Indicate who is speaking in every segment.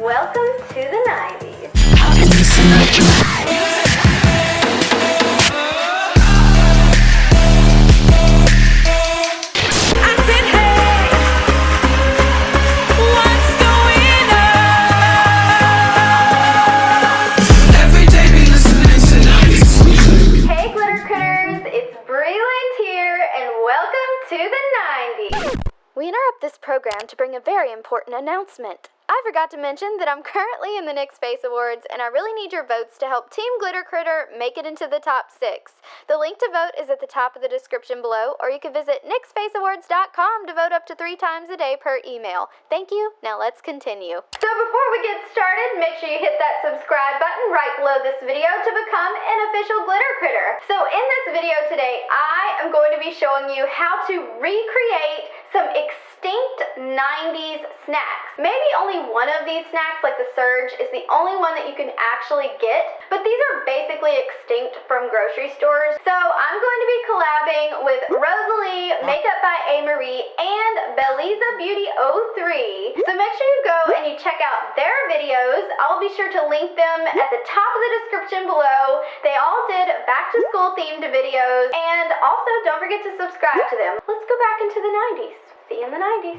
Speaker 1: Welcome to the 90s. Hey glitter critters, it's Breland here, and welcome to the 90s. We interrupt this program to bring a very important announcement. I forgot to mention that I'm currently in the Nick Space Awards, and I really need your votes to help Team Glitter Critter make it into the top 6. The link to vote is at the top of the description below, or you can visit nickspaceawards.com to vote up to 3 times a day per email. Thank you. Now let's continue. So before we get started, make sure you hit that subscribe button right below this video to become an official Glitter Critter. So in this video today, I am going to be showing you how to recreate some extinct 90s snacks. Maybe only one of these snacks, like the Surge, is the only one that you can actually get, but these are basically extinct from grocery stores. So I'm going to be collabing with Rosalie, Makeup by A. Marie, and Beliza Beauty 03. So make sure you go and you check out their videos. I'll be sure to link them at the top of the description below. They all did back to school themed videos, and also don't forget to subscribe to them. Let's go back into the 90s. See you in the 90s.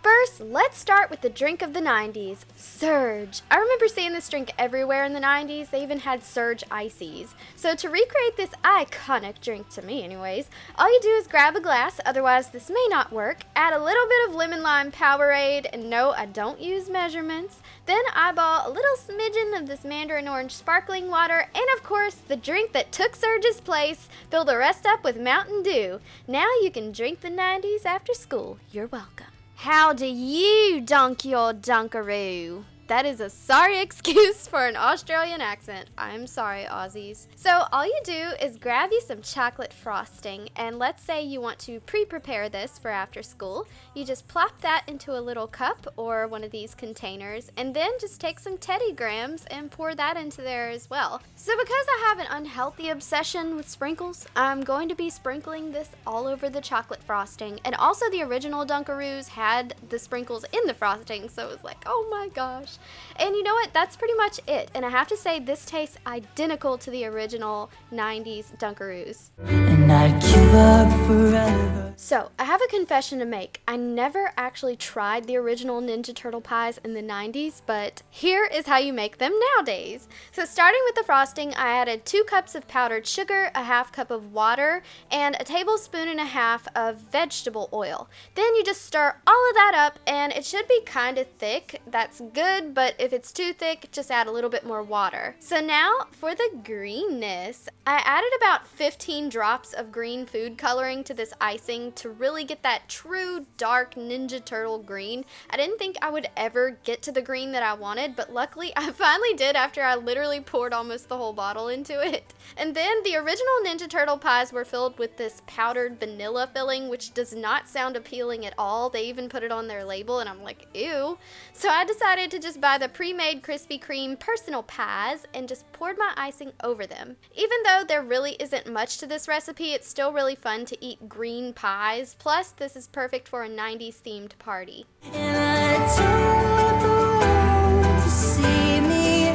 Speaker 1: First, let's start with the drink of the 90s, Surge. I remember seeing this drink everywhere in the 90s. They even had Surge Ices. So to recreate this iconic drink, to me anyways, all you do is grab a glass, otherwise this may not work, add a little bit of lemon lime Powerade, and no, I don't use measurements, then eyeball a little smidgen of this mandarin orange sparkling water, and of course, the drink that took Surge's place, fill the rest up with Mountain Dew. Now you can drink the 90s after school. You're welcome. How do you dunk your Dunkaroo? That is a sorry excuse for an Australian accent. I'm sorry, Aussies. So all you do is grab you some chocolate frosting, and let's say you want to pre-prepare this for after school. You just plop that into a little cup or one of these containers, and then just take some Teddy Grahams and pour that into there as well. So because I have an unhealthy obsession with sprinkles, I'm going to be sprinkling this all over the chocolate frosting. And also the original Dunkaroos had the sprinkles in the frosting, so it was like, oh my gosh. And you know what? That's pretty much it. And I have to say, this tastes identical to the original 90s Dunkaroos. And I'd give up forever. So, I have a confession to make. I never actually tried the original Ninja Turtle pies in the 90s, but here is how you make them nowadays. So, starting with the frosting, I added 2 cups of powdered sugar, a half cup of water, and a tablespoon and a half of vegetable oil. Then you just stir all of that up, and it should be kind of thick. That's good, but if it's too thick, just add a little bit more water. So now for the greenness, I added about 15 drops of green food coloring to this icing to really get that true dark Ninja Turtle green. I didn't think I would ever get to the green that I wanted, but luckily I finally did after I literally poured almost the whole bottle into it. And then the original Ninja Turtle pies were filled with this powdered vanilla filling, which does not sound appealing at all. They even put it on their label, and I'm like, ew. So I decided to just buy the pre-made Krispy Kreme personal pies and just poured my icing over them. Even though there really isn't much to this recipe, it's still really fun to eat green pies. Plus, this is perfect for a 90s themed party. And I told the world to see me,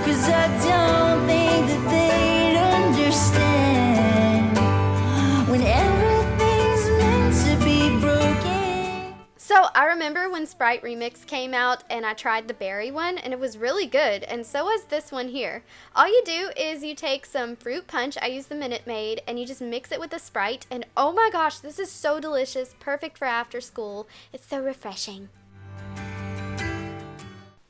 Speaker 1: 'cause I don't think that they'd understand when everything's meant to be broken. So I remember when Sprite Remix came out and I tried the berry one, and it was really good, and so was this one here. All you do is you take some fruit punch, I use the Minute Maid, and you just mix it with the Sprite, and oh my gosh, this is so delicious, perfect for after school. It's so refreshing.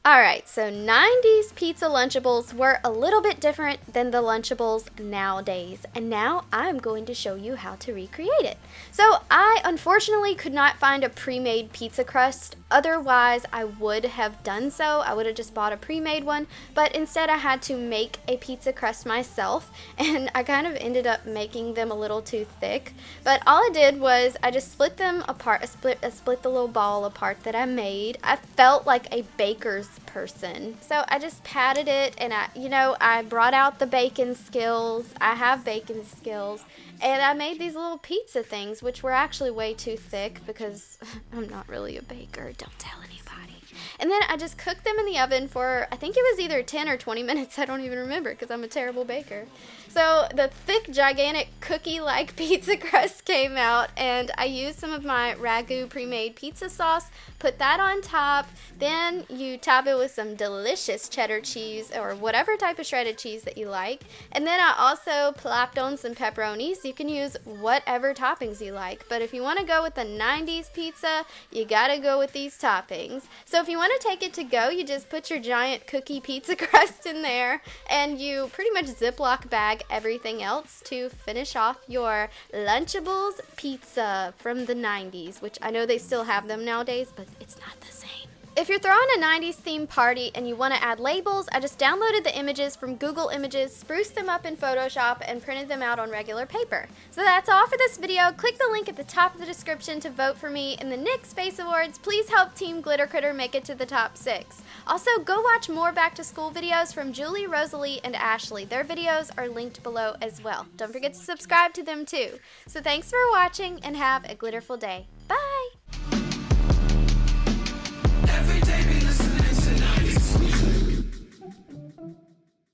Speaker 1: Alright, so 90s Pizza Lunchables were a little bit different than the Lunchables nowadays, and now I'm going to show you how to recreate it. So I unfortunately could not find a pre-made pizza crust, otherwise I would have done so. I would have just bought a pre-made one, but instead I had to make a pizza crust myself, and I kind of ended up making them a little too thick. But all I did was I just split them apart, I split the little ball apart that I made. I felt like a baker's person. So I just patted it, and I brought out the bacon skills. I have bacon skills. And I made these little pizza things, which were actually way too thick because I'm not really a baker. Don't tell anybody. And then I just cooked them in the oven for, I think it was either 10 or 20 minutes. I don't even remember because I'm a terrible baker. So the thick, gigantic cookie-like pizza crust came out, and I used some of my Ragu pre-made pizza sauce, put that on top. Then you top it with some delicious cheddar cheese or whatever type of shredded cheese that you like. And then I also plopped on some pepperonis. You can use whatever toppings you like, but if you want to go with the 90s pizza, you gotta go with these toppings. So if you want to take it to go, you just put your giant cookie pizza crust in there, and you pretty much Ziploc bag everything else to finish off your Lunchables pizza from the 90s, which I know they still have them nowadays, but it's not the same. If you're throwing a 90s themed party and you want to add labels, I just downloaded the images from Google Images, spruced them up in Photoshop, and printed them out on regular paper. So that's all for this video. Click the link at the top of the description to vote for me in the Nick Space Awards. Please help Team Glitter Critter make it to the top 6. Also, go watch more back to school videos from Julie, Rosalie, and Ashley. Their videos are linked below as well. Don't forget to subscribe to them too. So thanks for watching and have a glitterful day. Bye!